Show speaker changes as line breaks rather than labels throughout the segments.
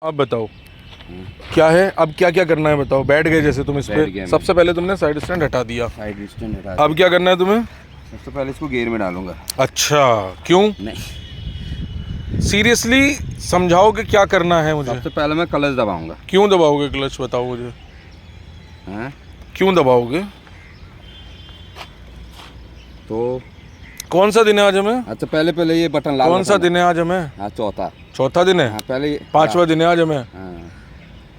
अब बताओ क्या है, अब क्या क्या करना है बताओ। बैठ गए जैसे तुम इस पे, सबसे पहले तुमने साइड स्टैंड हटा दिया।
साइड स्टैंड हटा
अब क्या करना है तुम्हें?
सबसे पहले इसको गियर में डालूंगा।
अच्छा, क्यों?
नहीं,
सीरियसली समझाओ कि क्या करना है मुझे।
सबसे पहले मैं क्लच दबाऊंगा।
क्यों दबाओगे क्लच, बताओ मुझे।
हैं?
क्यों दबाओगे?
तो
कौन सा दिन है आज हमें?
अच्छा, पहले ये बटन लाल
कौन सा दिन है आज हमें?
हाँ,
चौथा दिन है।
हाँ, पहले
5वां दिन है आज हमें।
हाँ,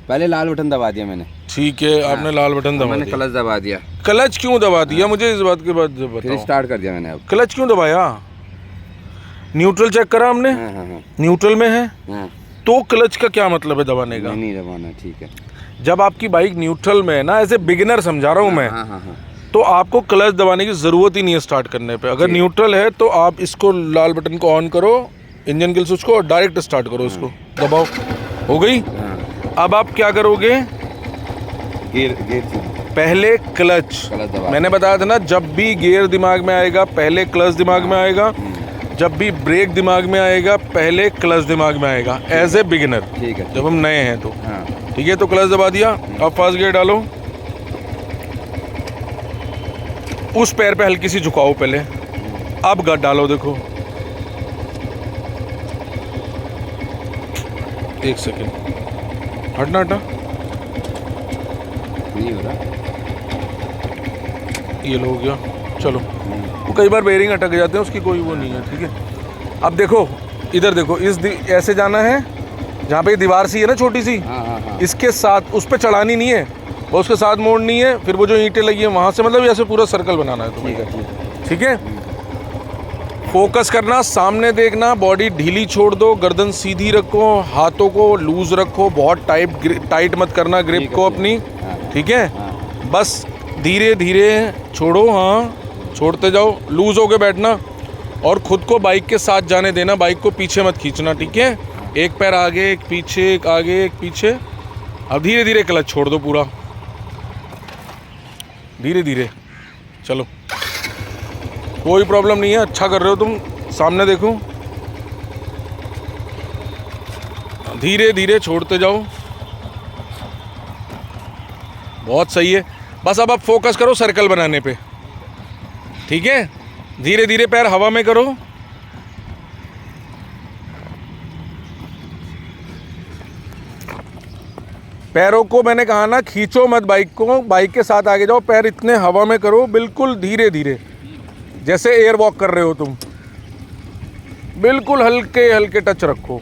पहले लाल बटन दबा दिया मैंने।
ठीक है, आपने लाल बटन दबा
मैंने
दिया।
क्लच दबा दिया।
क्लच क्यों दबा दिया मुझे इस बात के बाद
फिर
बताओ।
स्टार्ट कर दिया मैंने। अब
क्लच क्यों दबाया? न्यूट्रल चेक करा हमने?
हाँ हाँ हाँ
न्यूट्रल में है
हाँ।
तो क्लच का क्या मतलब है दबाने का?
नहीं दबाना, ठीक है।
जब आपकी बाइक न्यूट्रल में है ना, एज ए बिगिनर समझा रहा हूँ मैं,
हाँ हाँ हाँ।
तो आपको क्लच दबाने की ज़रूरत ही नहीं है स्टार्ट करने पे। अगर न्यूट्रल है तो आप इसको लाल बटन को ऑन करो, इंजन किल स्विच को, और डायरेक्ट स्टार्ट करो इसको, दबाओ, हो गई। अब आप क्या करोगे?
गियर
पहले क्लच
दबा।
मैंने बताया था ना, जब भी गियर दिमाग में आएगा पहले क्लच दिमाग में आएगा, जब भी ब्रेक दिमाग में आएगा पहले क्लच दिमाग में आएगा, एज ए बिगिनर।
ठीक है,
जब हम नए हैं तो
हाँ।
ठीक है। तो क्लच दबा दिया, अब फर्स्ट गियर डालो। उस पैर पे हल्की सी झुकाओ पहले, अब गट डालो। देखो, एक सेकेंड, हटना हटा,
नहीं हो रहा।
ये लो हो गया। चलो, वो कई बार बेरिंग अटक जाते हैं, उसकी कोई वो नहीं है, ठीक है। अब देखो, इधर देखो, ऐसे जाना है, जहाँ पे दीवार सी है ना छोटी सी,
हाँ हाँ हाँ।
इसके साथ उस पर चढ़ानी नहीं है, वो उसके साथ मोड़नी है, फिर वो जो ईंटें लगी है वहाँ से, मतलब ऐसे पूरा सर्कल बनाना है तुम्हें। ठीक है, फोकस करना, सामने देखना, बॉडी ढीली छोड़ दो, गर्दन सीधी रखो, हाथों को लूज रखो, बहुत टाइट मत करना ग्रिप को अपनी, ठीक है। बस धीरे धीरे छोड़ो, हाँ छोड़ते जाओ, लूज होके बैठना, और खुद को बाइक के साथ जाने देना, बाइक को पीछे मत खींचना, ठीक है। एक पैर आगे, एक पीछे, एक आगे, एक पीछे। अब धीरे धीरे क्लच छोड़ दो पूरा, धीरे धीरे चलो, कोई प्रॉब्लम नहीं है, अच्छा कर रहे हो तुम। सामने देखो, धीरे धीरे छोड़ते जाओ, बहुत सही है। बस अब आप फोकस करो सर्कल बनाने पे, ठीक है। धीरे धीरे पैर हवा में करो, पैरों को मैंने कहा ना, खींचो मत बाइक को, बाइक के साथ आगे जाओ, पैर इतने हवा में करो, बिल्कुल धीरे धीरे, जैसे एयर वॉक कर रहे हो तुम, बिल्कुल हल्के हल्के टच रखो।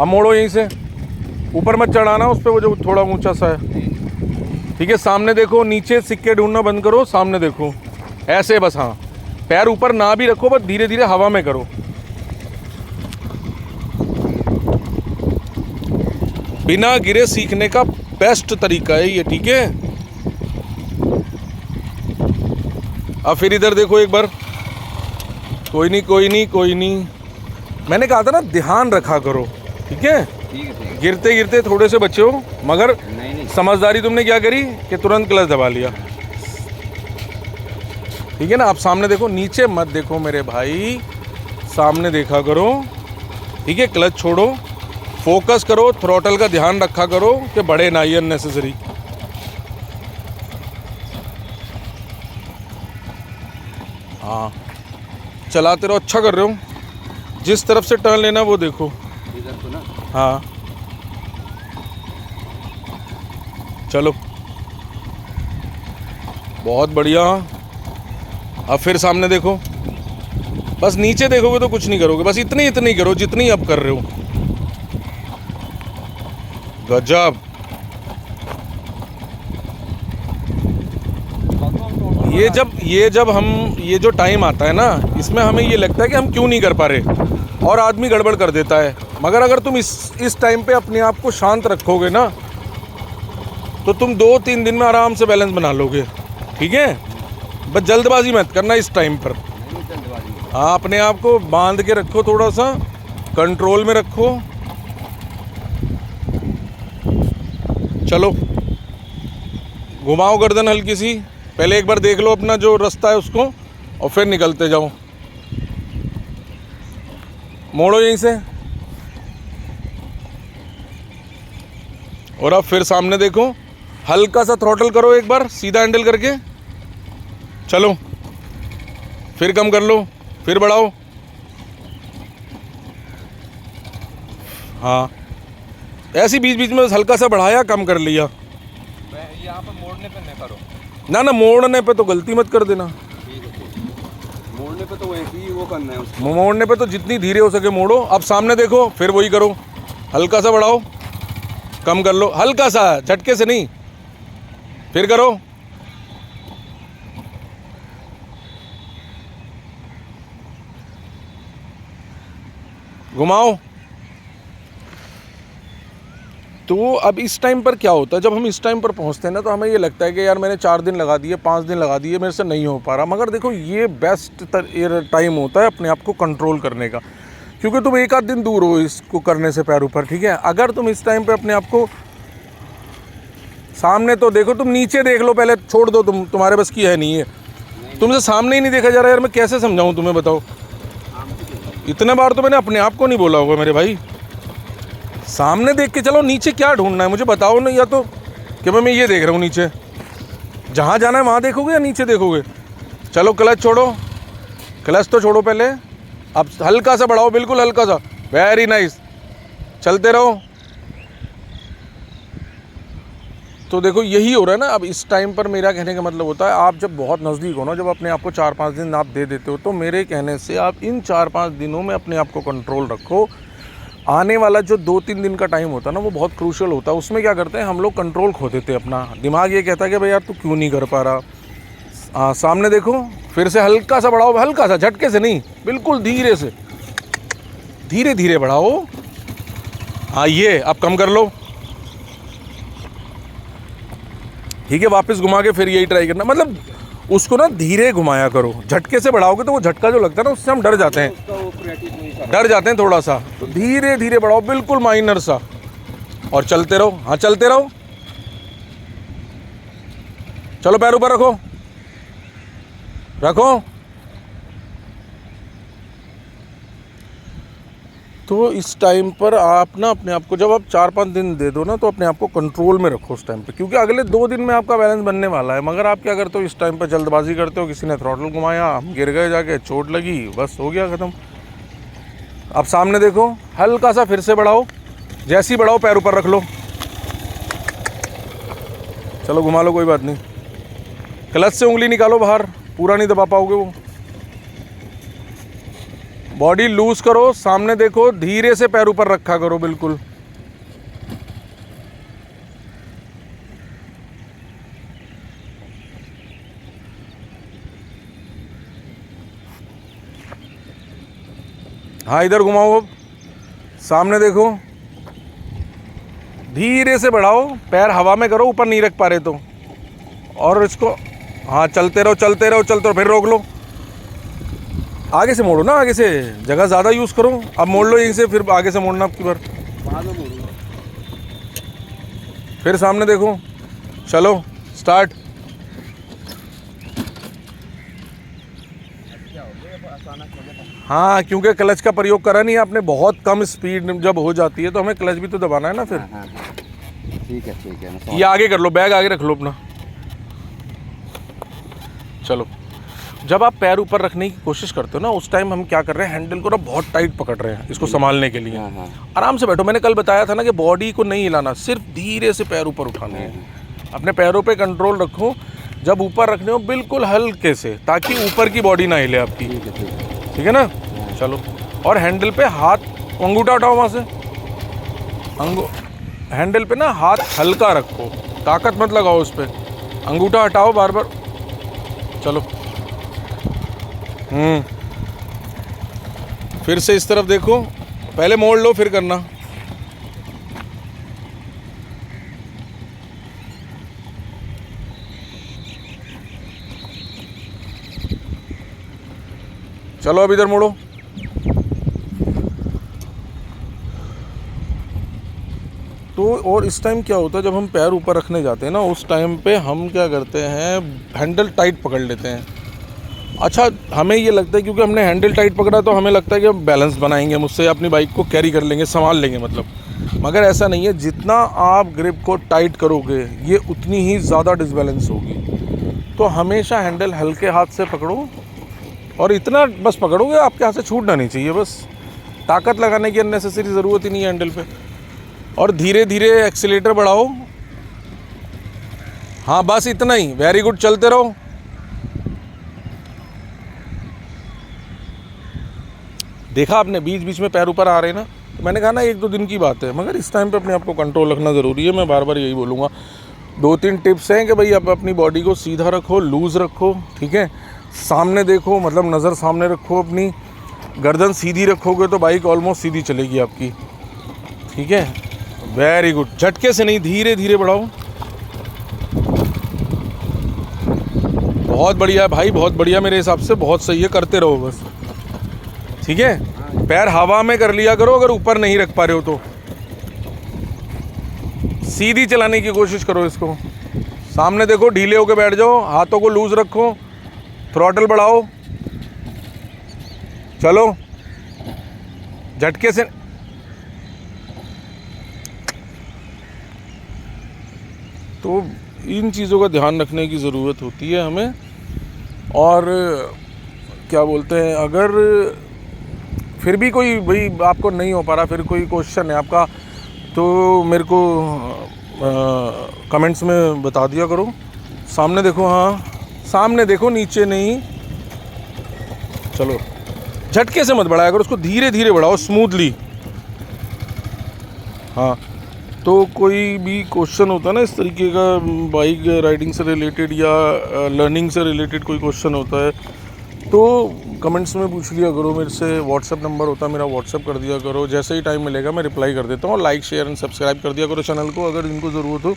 अब मोड़ो यहीं से, ऊपर मत चढ़ाना उस पर, वो जो थोड़ा ऊंचा सा है, ठीक है। सामने देखो, नीचे सिक्के ढूंढना बंद करो, सामने देखो, ऐसे बस, हाँ पैर ऊपर ना भी रखो, बस धीरे धीरे हवा में करो। बिना गिरे सीखने का बेस्ट तरीका है ये, ठीक है। अब फिर इधर देखो एक बार, कोई नहीं कोई नहीं कोई नहीं, मैंने कहा था ना ध्यान रखा करो, ठीक है। गिरते गिरते थोड़े से बचे हो, मगर
नहीं।
समझदारी तुमने क्या करी कि तुरंत क्लच दबा लिया, ठीक है ना। आप सामने देखो, नीचे मत देखो मेरे भाई, सामने देखा करो, ठीक है। क्लच छोड़ो, फोकस करो, थ्रॉटल का ध्यान रखा करो कि बड़े ना ही अननेसेसरी। हाँ, चलाते रहो, अच्छा कर रहे हो। जिस तरफ से टर्न लेना वो देखो,
इधर तो ना।
हाँ चलो, बहुत बढ़िया। अब फिर सामने देखो, बस नीचे देखोगे तो कुछ नहीं करोगे, बस इतनी करो जितनी अब कर रहे हो, गजब। ये जब हम, ये जो टाइम आता है ना, इसमें हमें ये लगता है कि हम क्यों नहीं कर पा रहे, और आदमी गड़बड़ कर देता है। मगर अगर तुम इस टाइम पे अपने आप को शांत रखोगे ना, तो तुम 2-3 दिन में आराम से बैलेंस बना लोगे, ठीक है। बस जल्दबाजी मत करना इस टाइम पर, हाँ अपने आप को बांध के रखो, थोड़ा सा कंट्रोल में रखो। चलो, घुमाओ गर्दन हल्की सी, पहले एक बार देख लो अपना जो रास्ता है उसको, और फिर निकलते जाओ। मोड़ो यहीं से, और अब फिर सामने देखो, हल्का सा थ्रॉटल करो एक बार सीधा हैंडल करके, चलो फिर कम कर लो, फिर बढ़ाओ, हाँ ऐसे बीच बीच में हल्का सा बढ़ाया, कम कर लिया।
यहाँ पर मोड़ने पे नहीं करो
ना ना, मोड़ने पे तो गलती मत कर देना,
मोड़ने पे तो वैसे ही वो करना है उसको।
मोड़ने पे तो जितनी धीरे हो सके मोड़ो। अब सामने देखो, फिर वही करो, हल्का सा बढ़ाओ, कम कर लो, हल्का सा, झटके से नहीं, फिर करो, घुमाओ। तो अब इस टाइम पर क्या होता है, जब हम इस टाइम पर पहुंचते हैं ना, तो हमें ये लगता है कि यार मैंने 4 दिन लगा दिए, 5 दिन लगा दिए, मेरे से नहीं हो पा रहा। मगर देखो, ये बेस्ट टाइम होता है अपने आप को कंट्रोल करने का, क्योंकि तुम एक आध दिन दूर हो इसको करने से पैर ऊपर, ठीक है। अगर तुम इस टाइम पे अपने आप को सामने, तो देखो तुम नीचे देख लो पहले, छोड़ दो, तुम्हारे बस की है नहीं है, तुमसे सामने ही नहीं देखा जा रहा यार, मैं कैसे समझाऊं तुम्हें, बताओ। इतने बार तो मैंने अपने आप को नहीं बोला होगा मेरे भाई, सामने देख के चलो, नीचे क्या ढूंढना है मुझे बताओ ना, या तो कि मैं ये देख रहा हूँ नीचे, जहाँ जाना है वहाँ देखोगे या नीचे देखोगे। चलो क्लच छोड़ो, क्लच तो छोड़ो पहले, अब हल्का सा बढ़ाओ, बिल्कुल हल्का सा, वेरी नाइस, चलते रहो। तो देखो यही हो रहा है ना। अब इस टाइम पर मेरा कहने का मतलब होता है, आप जब बहुत नज़दीक हो ना, जब अपने आप को 4-5 दिन आप दे देते हो, तो मेरे कहने से आप इन 4-5 दिनों में अपने आप को कंट्रोल रखो। आने वाला जो 2-3 दिन का टाइम होता है ना, वो बहुत क्रूशियल होता है। उसमें क्या करते हैं हम लोग, कंट्रोल खो देते हैं अपना, दिमाग ये कहता है कि भाई यार तू क्यों नहीं कर पा रहा। हाँ सामने देखो, फिर से हल्का सा बढ़ाओ, हल्का सा, झटके से नहीं, बिल्कुल धीरे से, धीरे धीरे बढ़ाओ। हाँ ये अब कम कर लो, ठीक है। वापस घुमा के फिर यही ट्राई करना, मतलब उसको ना धीरे घुमाया करो, झटके से बढ़ाओगे तो वो झटका जो लगता है ना, उससे हम डर जाते हैं थोड़ा सा। तो धीरे धीरे बढ़ाओ, बिल्कुल माइनर सा, और चलते रहो। हाँ चलते रहो, चलो पैर ऊपर रखो, रखो। तो इस टाइम पर आप ना अपने आप को, जब आप 4-5 दिन दे दो ना, तो अपने आप को कंट्रोल में रखो उस टाइम पे, क्योंकि अगले 2 दिन में आपका बैलेंस बनने वाला है। मगर आप क्या करते हो, इस टाइम पर जल्दबाजी करते हो, किसी ने थ्रॉटल घुमाया, हम गिर गए, जाके चोट लगी, बस हो गया ख़त्म। अब सामने देखो, हल्का सा फिर से बढ़ाओ, जैसे ही बढ़ाओ पैर ऊपर रख लो, चलो घुमा लो, कोई बात नहीं। क्लच से उंगली निकालो बाहर, पूरा नहीं दबा पाओगे वो। बॉडी लूज करो, सामने देखो, धीरे से पैर ऊपर रखा करो, बिल्कुल। हाँ इधर घुमाओ, अब सामने देखो, धीरे से बढ़ाओ, पैर हवा में करो, ऊपर नहीं रख पा रहे तो, और इसको हाँ चलते रहो, चलते रहो, चलते रहो, फिर रोक लो, आगे से मोड़ो ना, आगे से, जगह ज़्यादा यूज़ करो। अब मोड़ लो यहीं से, फिर आगे से मोड़ना आपकी बार, फिर सामने देखो, चलो स्टार्ट। हाँ क्योंकि क्लच का प्रयोग करा नहीं आपने, बहुत कम स्पीड जब हो जाती है तो हमें क्लच भी तो दबाना है ना फिर।
हाँ। ठीक है,
ये आगे कर लो, बैग आगे रख लो अपना। चलो, जब आप पैर ऊपर रखने की कोशिश करते हो ना, उस टाइम हम क्या कर रहे हैं, हैंडल को ना बहुत टाइट पकड़ रहे हैं इसको संभालने के लिए। आराम से बैठो, मैंने कल बताया था ना कि बॉडी को नहीं हिलाना, सिर्फ धीरे से पैर ऊपर उठाने हैं। अपने पैरों पे कंट्रोल रखो, जब ऊपर रखने हो बिल्कुल हल्के से, ताकि ऊपर की बॉडी ना हिले आपकी, ठीक है ना। चलो, और हैंडल पे हाथ, अंगूठा उठाओ वहाँ से, हैंडल पे ना हाथ हल्का रखो, ताकत मत लगाओ उस पर, अंगूठा हटाओ बार बार। चलो, फिर से इस तरफ देखो, पहले मोड़ लो फिर करना। चलो अब इधर मोड़ो। तो और इस टाइम क्या होता है, जब हम पैर ऊपर रखने जाते हैं ना, उस टाइम पे हम क्या करते हैं, हैंडल टाइट पकड़ लेते हैं। अच्छा, हमें ये लगता है क्योंकि हमने हैंडल टाइट पकड़ा तो हमें लगता है कि हम बैलेंस बनाएंगे, मुझसे अपनी बाइक को कैरी कर लेंगे, संभाल लेंगे मतलब। मगर ऐसा नहीं है, जितना आप ग्रिप को टाइट करोगे ये उतनी ही ज़्यादा डिसबैलेंस होगी। तो हमेशा हैंडल हल्के हाथ से पकड़ो और इतना बस पकड़ोगे, आपके हाथ से छूटना नहीं चाहिए। बस ताकत लगाने की अननेसेसरी ज़रूरत ही नहीं है हैंडल पे। और धीरे धीरे एक्सीलेटर बढ़ाओ। हाँ बस इतना ही, वेरी गुड, चलते रहो। देखा आपने बीच बीच में पैर ऊपर आ रहे हैं ना, तो मैंने कहा ना 1-2 दिन की बात है, मगर इस टाइम पे अपने आप को कंट्रोल रखना ज़रूरी है। मैं बार बार यही बोलूँगा। 2-3 टिप्स हैं कि भाई आप अपनी बॉडी को सीधा रखो, लूज़ रखो, ठीक है। सामने देखो, मतलब नज़र सामने रखो, अपनी गर्दन सीधी रखोगे तो बाइक ऑलमोस्ट सीधी चलेगी आपकी, ठीक है। वेरी गुड, झटके से नहीं, धीरे धीरे बढ़ाओ। बहुत बढ़िया भाई, बहुत बढ़िया, मेरे हिसाब से बहुत सही है, करते रहो बस, ठीक है। पैर हवा में कर लिया करो, अगर ऊपर नहीं रख पा रहे हो तो सीधी चलाने की कोशिश करो इसको। सामने देखो, ढीले होकर बैठ जाओ, हाथों को लूज रखो, थ्रॉटल बढ़ाओ, चलो, झटके से। तो इन चीज़ों का ध्यान रखने की ज़रूरत होती है हमें। और क्या बोलते हैं, अगर फिर भी कोई भाई आपको नहीं हो पा रहा, फिर कोई क्वेश्चन है आपका, तो मेरे को कमेंट्स में बता दिया करो। सामने देखो, हाँ सामने देखो, नीचे नहीं। चलो, झटके से मत बढ़ाया करो उसको, धीरे धीरे बढ़ाओ, स्मूथली। हाँ, तो कोई भी क्वेश्चन होता है ना इस तरीके का, बाइक राइडिंग से रिलेटेड या लर्निंग से रिलेटेड कोई क्वेश्चन होता है, तो कमेंट्स में पूछ लिया करो मेरे से। व्हाट्सअप नंबर होता है मेरा, व्हाट्सअप कर दिया करो, जैसे ही टाइम मिलेगा मैं रिप्लाई कर देता हूँ। लाइक शेयर एंड सब्सक्राइब कर दिया करो चैनल को, अगर इनको ज़रूरत हो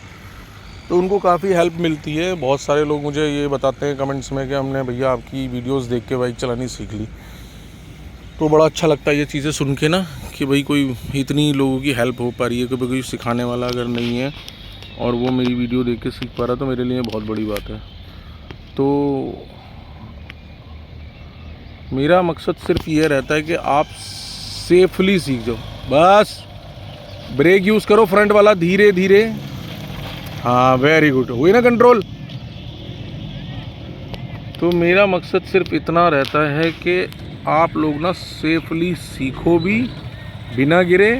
तो उनको काफ़ी हेल्प मिलती है। बहुत सारे लोग मुझे ये बताते हैं कमेंट्स में कि हमने भैया आपकी वीडियोस देख के बाइक चलानी सीख ली, तो बड़ा अच्छा लगता है ये चीज़ें सुन के ना, कि भाई कोई इतनी लोगों की हेल्प हो पा रही है। कि कोई सिखाने वाला अगर नहीं है और वो मेरी वीडियो देख के सीख पा रहा, तो मेरे लिए बहुत बड़ी बात है। तो मेरा मकसद सिर्फ ये रहता है कि आप सेफली सीख जाओ। बस ब्रेक यूज़ करो फ्रंट वाला, धीरे धीरे। हाँ वेरी गुड, हुई ना कंट्रोल। तो मेरा मकसद सिर्फ इतना रहता है कि आप लोग ना सेफली सीखो भी, बिना गिरे,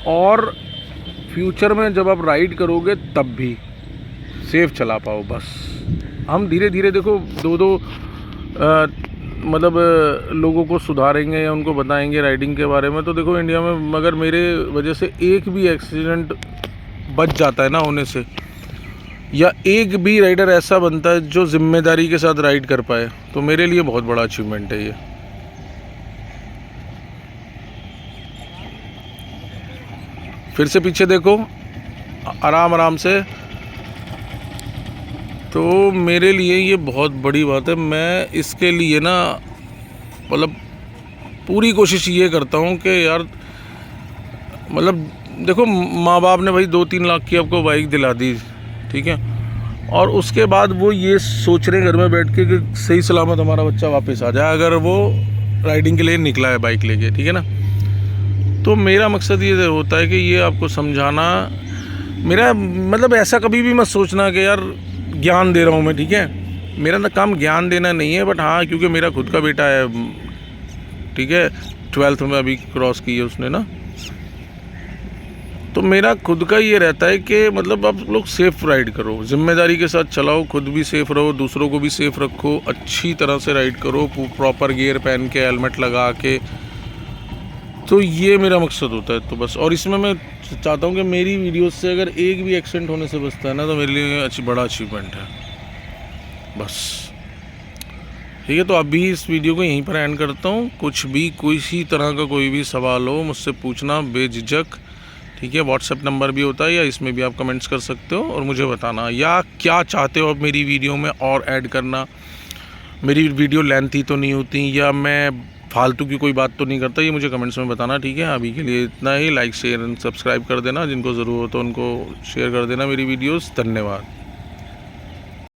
और फ्यूचर में जब आप राइड करोगे तब भी सेफ चला पाओ। बस हम धीरे धीरे देखो, दो मतलब लोगों को सुधारेंगे या उनको बताएंगे राइडिंग के बारे में। तो देखो इंडिया में मगर मेरे वजह से एक भी एक्सीडेंट बच जाता है ना होने से, या एक भी राइडर ऐसा बनता है जो जिम्मेदारी के साथ राइड कर पाए, तो मेरे लिए बहुत बड़ा अचीवमेंट है ये। फिर से पीछे देखो, आराम आराम से। तो मेरे लिए ये बहुत बड़ी बात है। मैं इसके लिए ना मतलब पूरी कोशिश ये करता हूँ कि यार, मतलब देखो माँ बाप ने भाई 2-3 लाख की आपको बाइक दिला दी, ठीक है, और उसके बाद वो ये सोच रहे हैं घर में बैठ के कि सही सलामत हमारा बच्चा वापस आ जाए, अगर वो राइडिंग के लिए निकला है बाइक लेके, ठीक है ना। तो मेरा मकसद ये होता है कि ये आपको समझाना, मेरा मतलब ऐसा कभी भी मत सोचना कि यार ज्ञान दे रहा हूँ मैं, ठीक है। मेरा ना काम ज्ञान देना नहीं है, बट हाँ क्योंकि मेरा खुद का बेटा है, ठीक है, 12th में अभी क्रॉस की है उसने ना, तो मेरा खुद का ये रहता है कि मतलब आप लोग सेफ राइड करो, जिम्मेदारी के साथ चलाओ, खुद भी सेफ रहो, दूसरों को भी सेफ रखो, अच्छी तरह से राइड करो, प्रॉपर गियर पहन के, हेलमेट लगा के। तो ये मेरा मकसद होता है। तो बस, और इसमें मैं चाहता हूँ कि मेरी वीडियोस से अगर एक भी एक्सीडेंट होने से बचता है ना, तो मेरे लिए बड़ा अचीवमेंट है। बस ठीक है, तो अभी इस वीडियो को यहीं पर एंड करता हूँ। कुछ भी किसी तरह का कोई भी सवाल हो मुझसे पूछना बेझिझक, ठीक है। व्हाट्सएप नंबर भी होता है, या इसमें भी आप कमेंट्स कर सकते हो और मुझे बताना, या क्या चाहते हो आप मेरी वीडियो में और ऐड करना। मेरी वीडियो लेंथी तो नहीं होती, या मैं फालतू की कोई बात तो नहीं करता, ये मुझे कमेंट्स में बताना, ठीक है। अभी के लिए इतना ही। लाइक शेयर एंड सब्सक्राइब कर देना, जिनको ज़रूरत हो उनको शेयर कर देना मेरी वीडियोस। धन्यवाद।